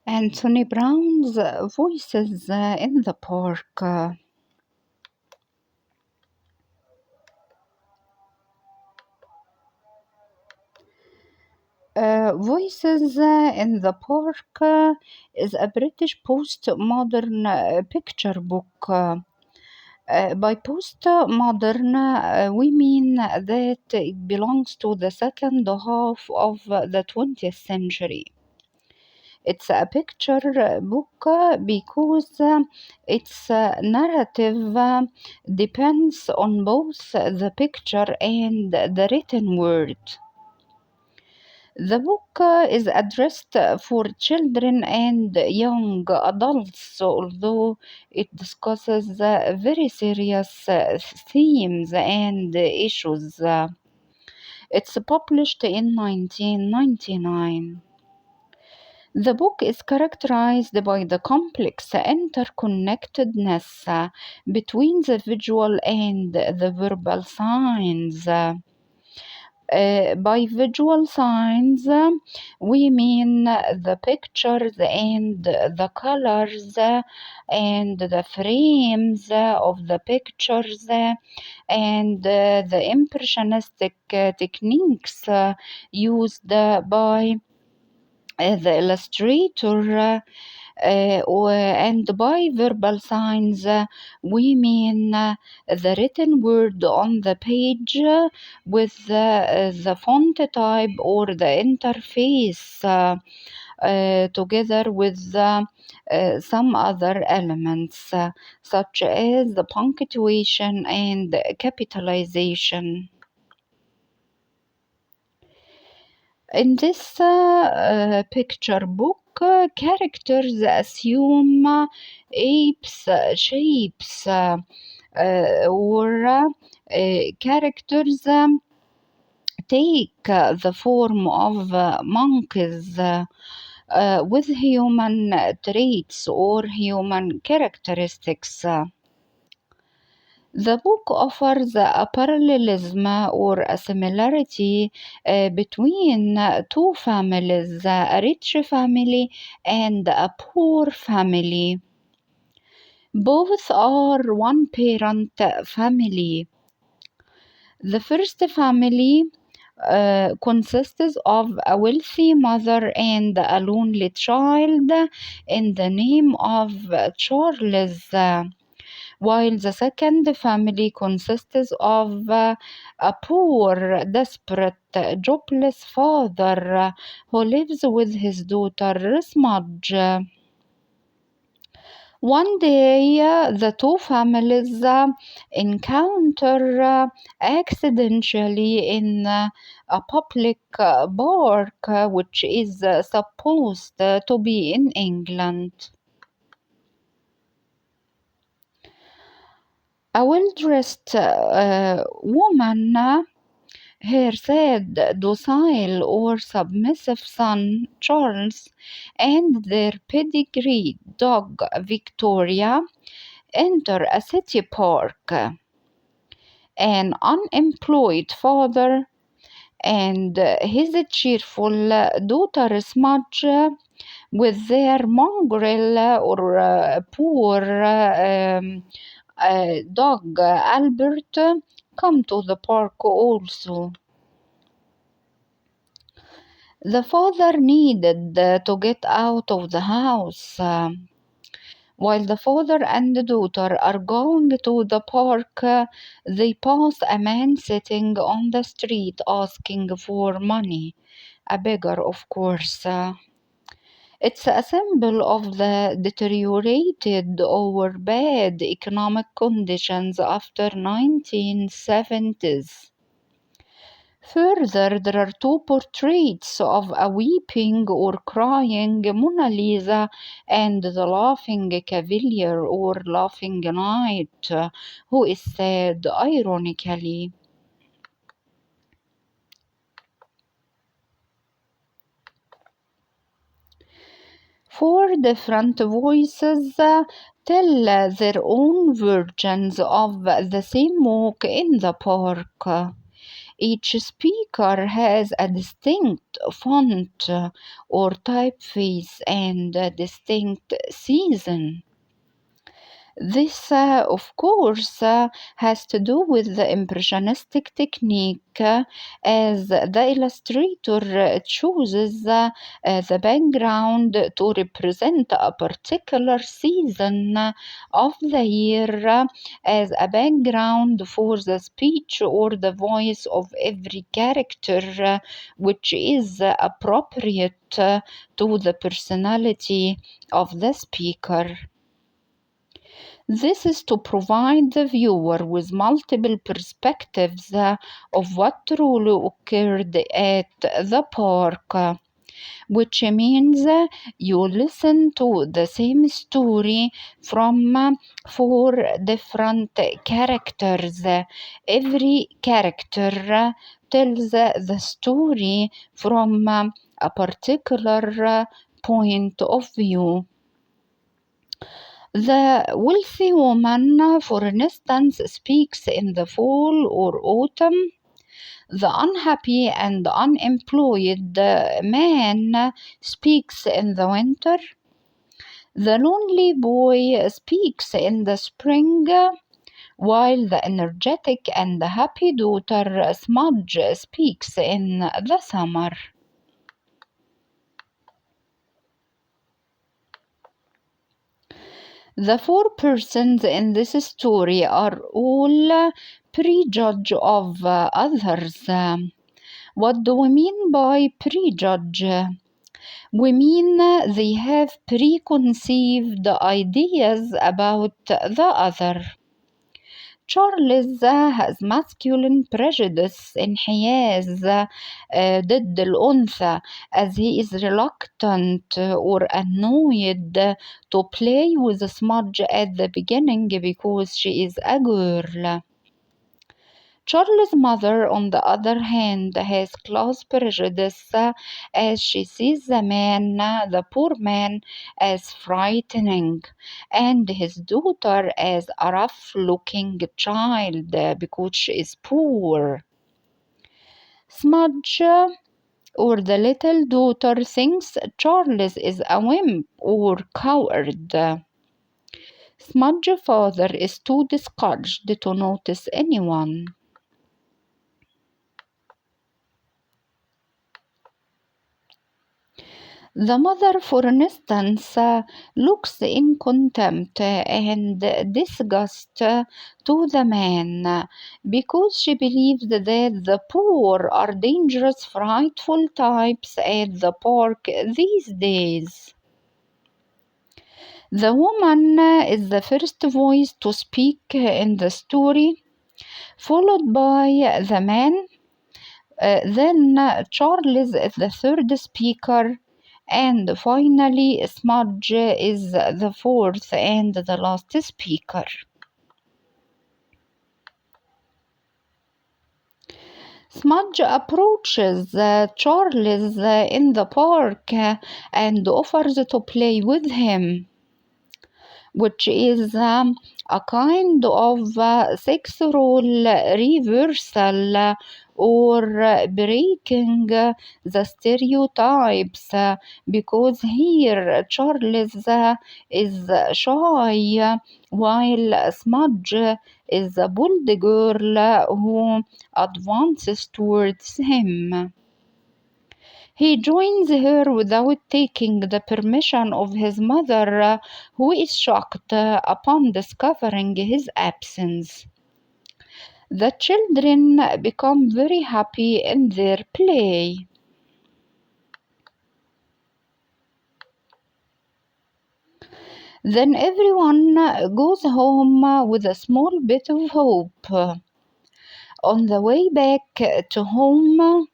Anthony Browne's Voices in the Park. Voices in the Park is a British postmodern picture book. By postmodern, we mean that it belongs to the second half of the 20th century. It's a picture book because its narrative depends on both the picture and the written word. The book is addressed for children and young adults, although it discusses very serious themes and issues. It's published in 1999. The book is characterized by the complex interconnectedness between the visual and the verbal signs. By visual signs, we mean the pictures and the colors and the frames of the pictures and the impressionistic techniques used by the illustrator, and by verbal signs we mean the written word on the page with the font type or the interface together with some other elements such as the punctuation and capitalization. In this picture book, characters assume apes shapes or characters take the form of monkeys with human traits or human characteristics. The book offers a parallelism or a similarity between two families, a rich family and a poor family. Both are one parent family. The first family consists of a wealthy mother and a lonely child in the name of Charles, while the second family consists of a poor, desperate, jobless father who lives with his daughter Smudge. One day, the two families encounter accidentally in a public park, which is supposed to be in England. A well-dressed woman, her sad, docile, or submissive son, Charles, and their pedigree dog, Victoria, enter a city park. An unemployed father and his cheerful daughter, Smudge, with their mongrel or poor dog, Albert, come to the park also. The father needed to get out of the house. While the father and the daughter are going to the park, they pass a man sitting on the street asking for money. A beggar, of course. It's a symbol of the deteriorated or bad economic conditions after 1970s. Further, there are two portraits of a weeping or crying Mona Lisa and the laughing cavalier or laughing knight, who is sad ironically. Four different voices tell their own versions of the same walk in the park. Each speaker has a distinct font or typeface and a distinct season. This, of course, has to do with the impressionistic technique as the illustrator chooses the background to represent a particular season of the year as a background for the speech or the voice of every character, which is appropriate to the personality of the speaker. This is to provide the viewer with multiple perspectives of what truly occurred at the park, which means you listen to the same story from four different characters. Every character tells the story from a particular point of view. The wealthy woman, for instance, speaks in the fall or autumn. The unhappy and unemployed man speaks in the winter. The lonely boy speaks in the spring, while the energetic and happy daughter Smudge speaks in the summer. The four persons in this story are all prejudge of others. What do we mean by prejudge? We mean they have preconceived ideas about the other. Charles has masculine prejudice انحياز ضد الأنثى as he is reluctant or annoyed to play with Smudge at the beginning because she is a girl. Charles' mother, on the other hand, has class prejudice as she sees the poor man, as frightening, and his daughter as a rough-looking child because she is poor. Smudge, or the little daughter, thinks Charles is a wimp or coward. Smudge's father is too discouraged to notice anyone. The mother, for instance, looks in contempt and disgust to the man because she believes that the poor are dangerous, frightful types at the park these days. The woman is the first voice to speak in the story, followed by the man. Then Charles is the third speaker, and finally Smudge is the fourth and the last speaker. Smudge approaches Charles in the park and offers to play with him, which is a kind of sex role reversal or breaking the stereotypes because here Charles is shy while Smudge is a bold girl who advances towards him. He joins her without taking the permission of his mother, who is shocked upon discovering his absence. The children become very happy in their play. Then everyone goes home with a small bit of hope. On the way back to home,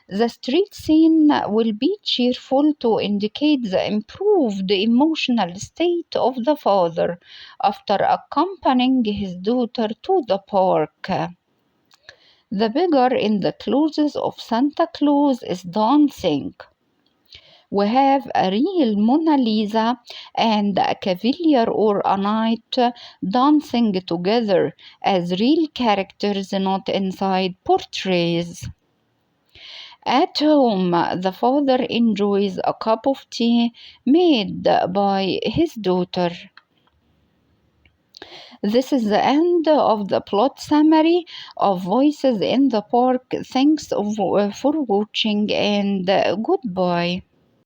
the street scene will be cheerful to indicate the improved emotional state of the father after accompanying his daughter to the park. The beggar in the clothes of Santa Claus is dancing. We have a real Mona Lisa and a cavalier or a knight dancing together as real characters, not inside portraits. At home, the father enjoys a cup of tea made by his daughter. This is the end of the plot summary of Voices in the Park. Thanks for watching and goodbye.